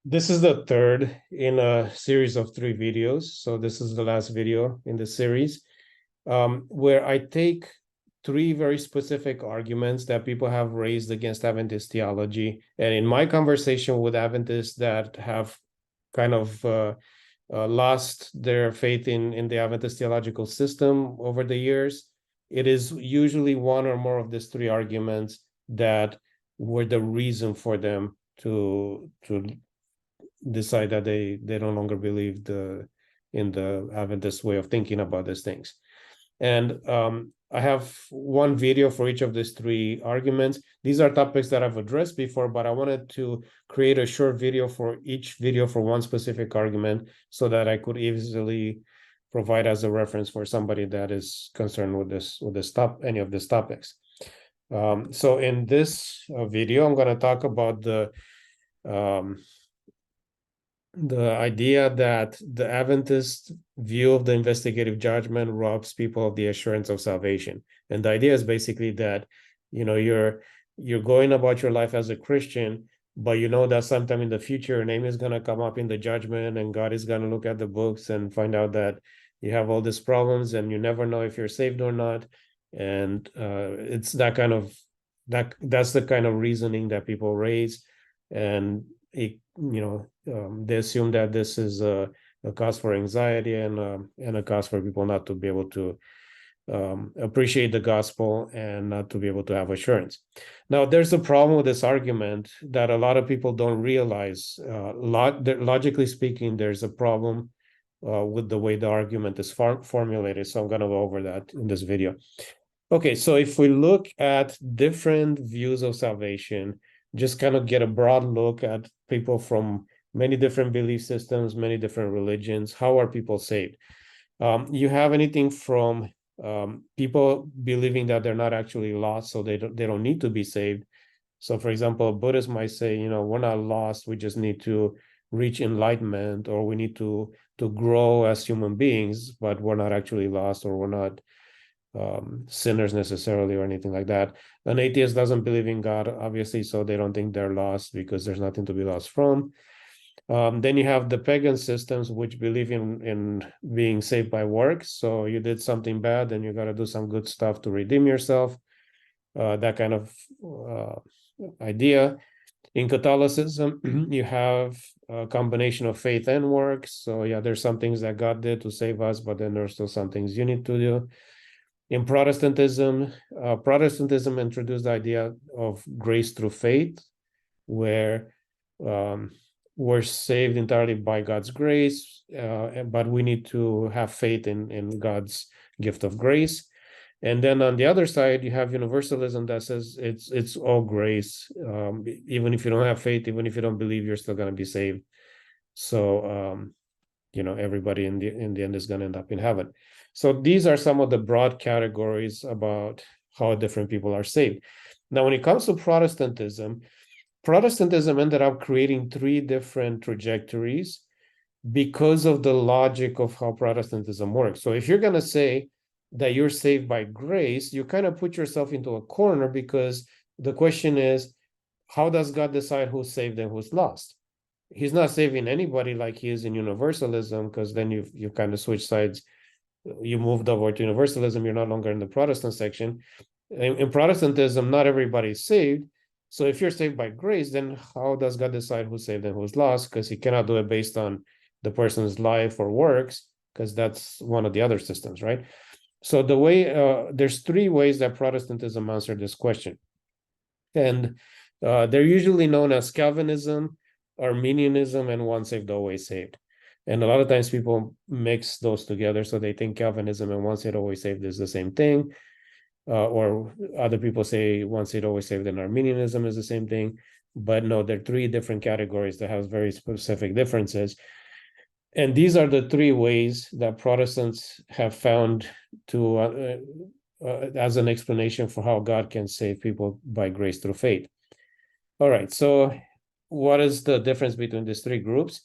This is the third in a series of three videos. So this is the last video in the series, where I take three very specific arguments that people have raised against Adventist theology. And in my conversation with Adventists that have kind of lost their faith in the Adventist theological system over the years, it is usually one or more of these three arguments that were the reason for them to decide that they no longer believe in the Adventist way of thinking about these things. And I have one video for each of these three arguments. These are topics that I've addressed before, but I wanted to create a short video for each video for one specific argument so that I could easily provide as a reference for somebody that is concerned with any of these topics. So in this video, I'm going to talk about the idea that the Adventist view of the investigative judgment robs people of the assurance of salvation. And the idea is basically that, you're going about your life as a Christian, but you know that sometime in the future, your name is going to come up in the judgment and God is going to look at the books and find out that you have all these problems and you never know if you're saved or not. And it's that's the kind of reasoning that people raise. And they assume that this is a cause for anxiety and a cause for people not to be able to appreciate the gospel and not to be able to have assurance. Now, there's a problem with this argument that a lot of people don't realize. Logically speaking, there's a problem with the way the argument is formulated. So I'm going to go over that in this video. Okay, so if we look at different views of salvation, just kind of get a broad look at people from many different belief systems, many different religions. How are people saved? You have anything from people believing that they're not actually lost, so they don't need to be saved. So, for example, Buddhists might say, we're not lost. We just need to reach enlightenment, or we need to grow as human beings, but we're not actually lost, or we're not sinners necessarily, or anything like that. An atheist doesn't believe in God, obviously, so they don't think they're lost because there's nothing to be lost from. Then you have the pagan systems, which believe in being saved by works. So you did something bad, and you got to do some good stuff to redeem yourself. That kind of idea. In Catholicism, you have a combination of faith and works. So yeah, there's some things that God did to save us, but then there's still some things you need to do. In Protestantism introduced the idea of grace through faith, where we're saved entirely by God's grace, but we need to have faith in God's gift of grace. And then on the other side, you have universalism that says it's all grace. Even if you don't have faith, even if you don't believe, you're still going to be saved. So everybody in the end is going to end up in heaven. So these are some of the broad categories about how different people are saved. Now, when it comes to Protestantism ended up creating three different trajectories because of the logic of how Protestantism works. So if you're going to say that you're saved by grace, you kind of put yourself into a corner, because the question is, how does God decide who's saved and who's lost? He's not saving anybody like he is in universalism, because then you've kind of switched sides. You moved over to universalism. You're no longer in the Protestant section. In Protestantism, not everybody is saved. So if you're saved by grace, then how does God decide who's saved and who's lost? Because he cannot do it based on the person's life or works, because that's one of the other systems, right? So there's three ways that Protestantism answered this question. And they're usually known as Calvinism, Arminianism, and once saved, always saved. And a lot of times people mix those together, so they think Calvinism and once saved, always saved is the same thing. Or other people say once saved, always saved, and Arminianism is the same thing. But no, they're three different categories that have very specific differences. And these are the three ways that Protestants have found to as an explanation for how God can save people by grace through faith. All right, so what is the difference between these three groups?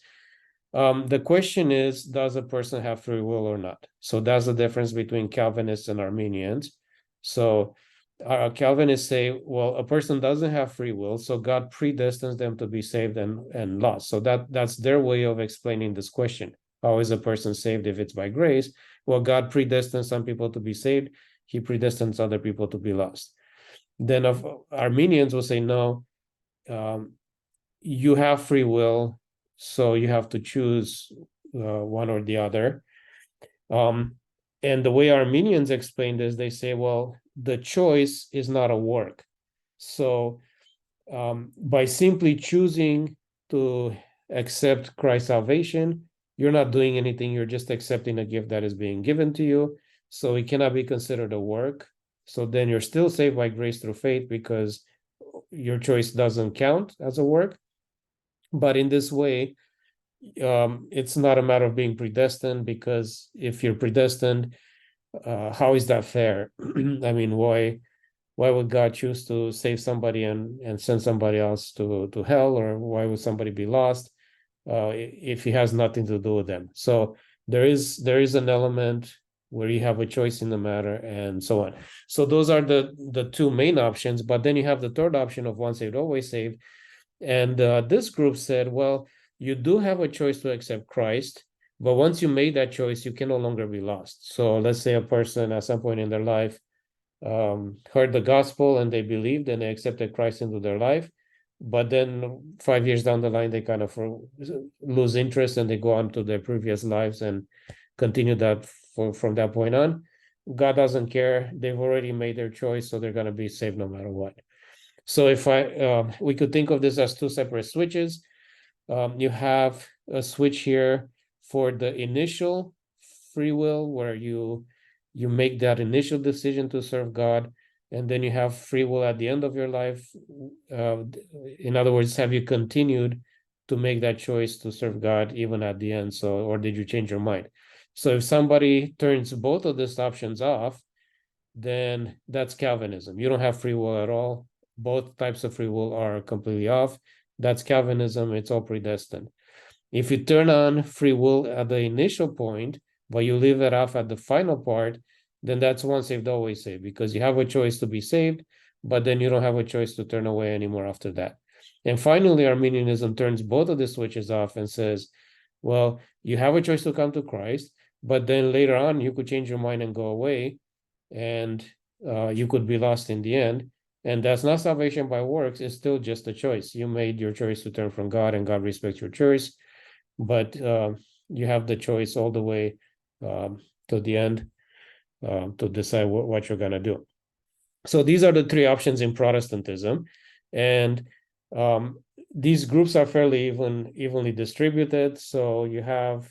The question is, does a person have free will or not? So that's the difference between Calvinists and Arminians. So Calvinists say, well, a person doesn't have free will, so God predestines them to be saved and lost. So that's their way of explaining this question. How is a person saved if it's by grace? Well, God predestines some people to be saved. He predestines other people to be lost. Then of Arminians will say, no, you have free will, so you have to choose one or the other. And the way Arminians explain this, they say, well, the choice is not a work. So by simply choosing to accept Christ's salvation, you're not doing anything. You're just accepting a gift that is being given to you. So it cannot be considered a work. So then you're still saved by grace through faith because your choice doesn't count as a work. But in this way, it's not a matter of being predestined, because if you're predestined, how is that fair? I mean, why would God choose to save somebody and send somebody else to hell, or why would somebody be lost if he has nothing to do with them? So there is an element where you have a choice in the matter, and so on. So those are the two main options. But then you have the third option of once saved, always saved. And this group said, well, you do have a choice to accept Christ, but once you made that choice, you can no longer be lost. So let's say a person at some point in their life heard the gospel and they believed and they accepted Christ into their life, but then 5 years down the line, they kind of lose interest and they go on to their previous lives and continue that from that point on. God doesn't care. They've already made their choice, so they're going to be saved no matter what. So if we could think of this as two separate switches. You have a switch here for the initial free will, where you make that initial decision to serve God, and then you have free will at the end of your life. In other words, have you continued to make that choice to serve God even at the end? So, or did you change your mind? So if somebody turns both of these options off, then that's Calvinism. You don't have free will at all. Both types of free will are completely off. That's Calvinism. It's all predestined. If you turn on free will at the initial point, but you leave it off at the final part, then that's once saved, always saved, because you have a choice to be saved, but then you don't have a choice to turn away anymore after that. And finally, Arminianism turns both of the switches off and says, well, you have a choice to come to Christ, but then later on, you could change your mind and go away, and you could be lost in the end. And that's not salvation by works. It's still just a choice. You made your choice to turn from God, and God respects your choice. But you have the choice all the way to the end to decide what you're going to do. So these are the three options in Protestantism. And these groups are fairly evenly distributed. So you have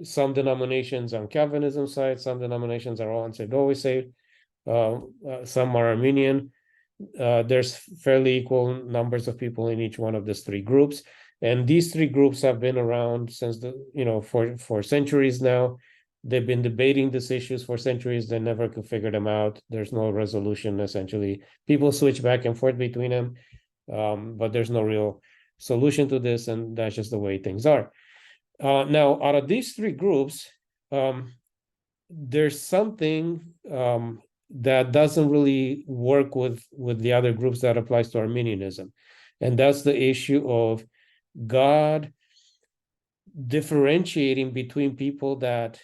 some denominations on Calvinism side, some denominations are once saved, always saved. Some are Arminian. There's fairly equal numbers of people in each one of these three groups. And these three groups have been around since for centuries now. They've been debating these issues for centuries. They never could figure them out. There's no resolution, essentially. People switch back and forth between them, but there's no real solution to this, and that's just the way things are. Now, out of these three groups, there's something that doesn't really work with the other groups that applies to Arminianism, and that's the issue of God differentiating between people that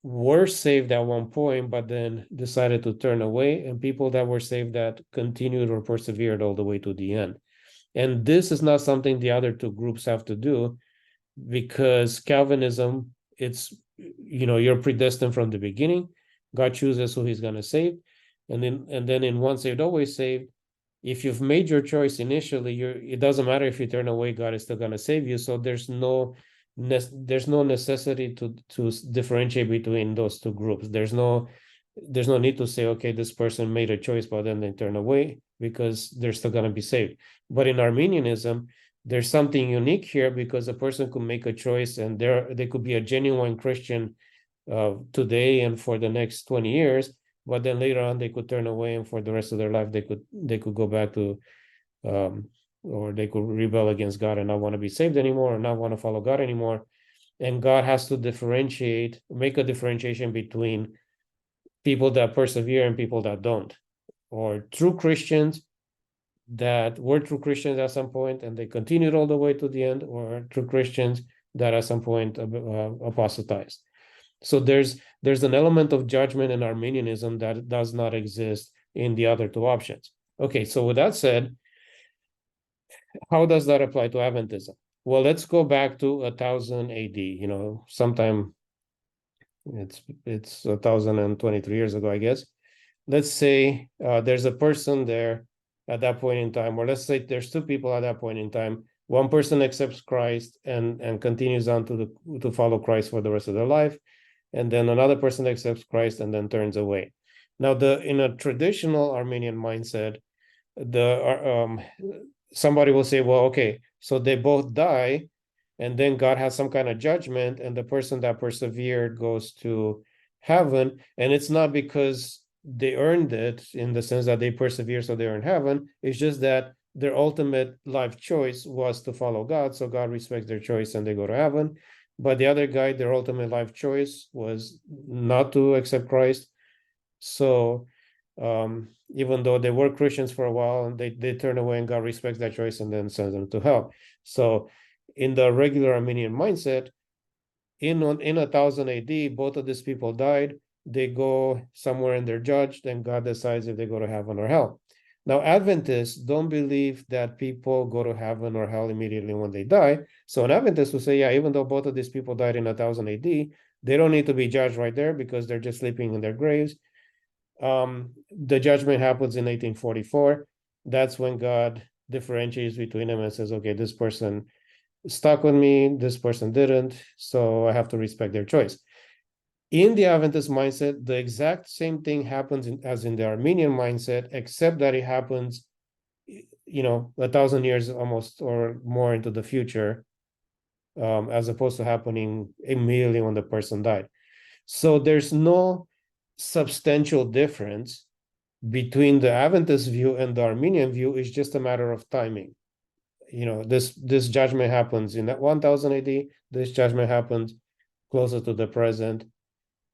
were saved at one point but then decided to turn away, and people that were saved that continued or persevered all the way to the end. And this is not something the other two groups have to do, because Calvinism, it's you're predestined from the beginning. God chooses who he's going to save, and then in once saved, always saved, if you've made your choice initially, it doesn't matter if you turn away, God is still going to save you. So there's no necessity to differentiate between those two groups. There's no need to say, okay, this person made a choice but then they turn away, because they're still going to be saved. But in Arminianism, there's something unique here, because a person could make a choice and they could be a genuine Christian today and for the next 20 years, but then later on they could turn away, and for the rest of their life they could go back to or they could rebel against God and not want to be saved anymore, or not want to follow God anymore. And God has to make a differentiation between people that persevere and people that don't. or true Christians that were true Christians at some point and they continued all the way to the end, or true Christians that at some point apostatized. So there's an element of judgment in Arminianism that does not exist in the other two options. Okay, so with that said, how does that apply to Adventism? Well, let's go back to 1000 AD. Sometime it's 1023 years ago, I guess. Let's say there's a person there at that point in time, or let's say there's two people at that point in time. One person accepts Christ and continues on to follow Christ for the rest of their life, and then another person accepts Christ and then turns away. Now, in a traditional Armenian mindset, somebody will say, well, okay, so they both die, and then God has some kind of judgment, and the person that persevered goes to heaven, and it's not because they earned it in the sense that they persevere so they're in heaven. It's just that their ultimate life choice was to follow God, so God respects their choice and they go to heaven. But the other guy, their ultimate life choice was not to accept Christ. So even though they were Christians for a while, and they turn away, and God respects that choice and then sends them to hell. So in the regular Armenian mindset, in 1000 AD, both of these people died. They go somewhere and they're judged, and God decides if they go to heaven or hell. Now, Adventists don't believe that people go to heaven or hell immediately when they die. So an Adventist will say, yeah, even though both of these people died in 1000 AD, they don't need to be judged right there because they're just sleeping in their graves. The judgment happens in 1844. That's when God differentiates between them and says, okay, this person stuck with me, this person didn't, so I have to respect their choice. In the Adventist mindset, the exact same thing happens as in the Armenian mindset, except that it happens 1,000 years almost or more into the future, as opposed to happening immediately when the person died. So there's no substantial difference between the Adventist view and the Armenian view. It's just a matter of timing. This judgment happens in 1000 AD. This judgment happens closer to the present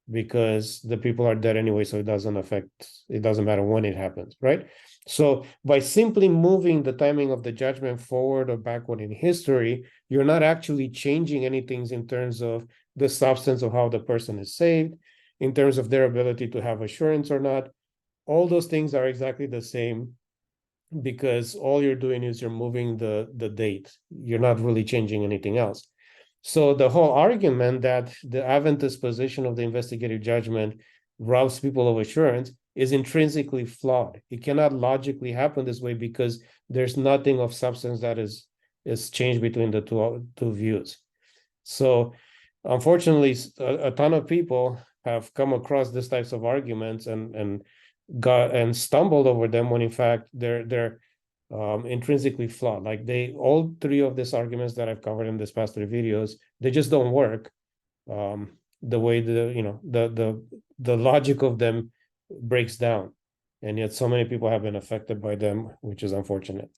because the people are dead anyway, so it doesn't matter when it happens, right? So by simply moving the timing of the judgment forward or backward in history, you're not actually changing anything in terms of the substance of how the person is saved, in terms of their ability to have assurance or not. All those things are exactly the same, because all you're doing is you're moving the date. You're not really changing anything else. So the whole argument that the Adventist position of the investigative judgment robs people of assurance is intrinsically flawed. It cannot logically happen this way because there's nothing of substance that is changed between the two views. So unfortunately, a ton of people have come across these types of arguments and stumbled over them when in fact they're intrinsically flawed. Like all three of these arguments that I've covered in this past three videos, they just don't work the way the logic of them breaks down, and yet so many people have been affected by them, which is unfortunate.